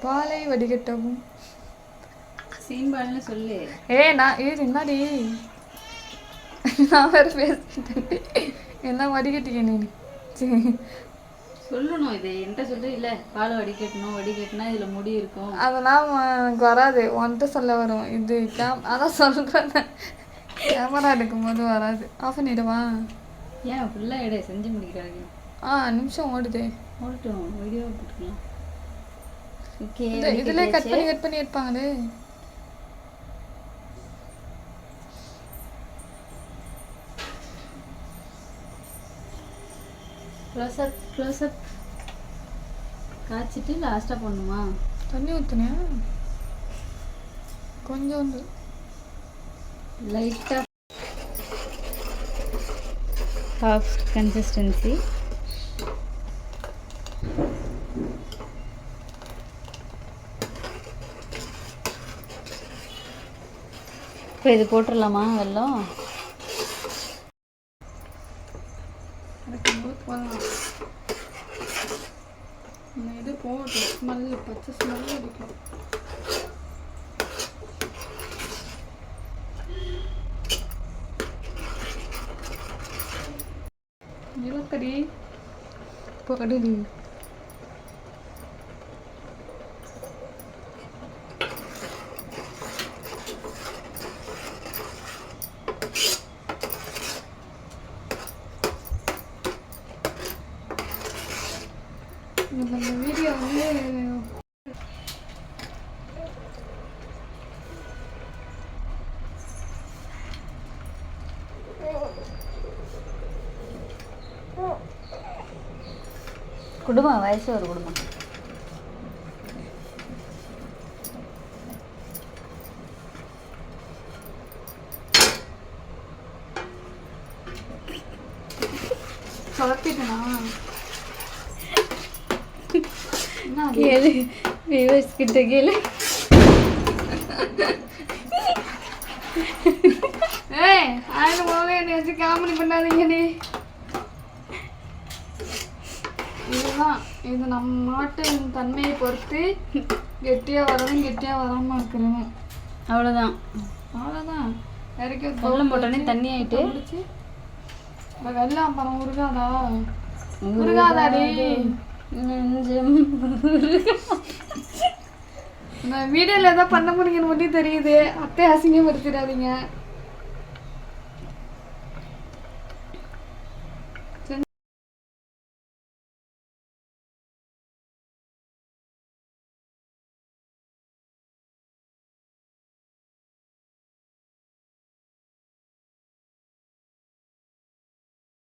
பாலை வடிகட்டவும். சீம்பால்னு சொல்லு. நான் என்னடி நான் வேறு பேசிட்டேன். என்ன வடிகட்டிக்க நீ சொல்லணும். இது என்கிட்ட சொல்லு. இல்லை பாலை வடிகட்டணும், வடிகட்டினா இதில் முடி இருக்கும். அதெல்லாம் எனக்கு வராது. உன்கிட்ட சொல்ல வரும். இது அதான் சொல்கிறேன். கேமரா எடுக்கும்போது வராது. ஆஃப் பண்ணிடுவா. ஏன் ஃபுல்லாக எடை செஞ்சு முடிக்கிறாங்க. நிமிஷம் ஓடுதே. ஓடட்டும், வீடியோ போட்டுக்கலாம். ஓகே, இதில் கட் பண்ணி எடுப்பாங்களே. க்ளோஸ்அப் காய்ச்சிட்டு லாஸ்ட்டாக போடணுமா? தண்ணி ஊற்றுனியா? கொஞ்சோண்டு லைட்டாக ஹாஃப் கன்சிஸ்டன்சி. இப்போ இது போட்டுடலாமா வெல்லம்? இது போட்டு ஸ்மெல்லு, பச்சை ஸ்மெல்லு அடிக்கும். நிலக்கடி போடுடி. இந்த வீடியோ குடும்பம் வயசு ஒரு குடும்பம். சொதப்பிட்டனா? கேளு, வியூவர்ஸ் கிட்ட கேளு. ஆயிரம் போல என்னை வச்சு காமெடி பண்ணாதீங்க. நீ இதுதான், இது நம்ம மாட்டு தன்மையை பொறுத்து கெட்டியாக வரணும், கெட்டியாக வராமல் இருக்கணும். அவ்வளோதான். இறக்கி வெள்ளம் போட்டோன்னே தண்ணி ஆகிட்டு வெள்ளம் அப்புறம் உருகாதாடி. நான் வீடியோவில் எதாவது பண்ண போறீங்கன்னு மட்டும் தெரியுது. அத்தை அசிங்கப்படுத்திடாதீங்க.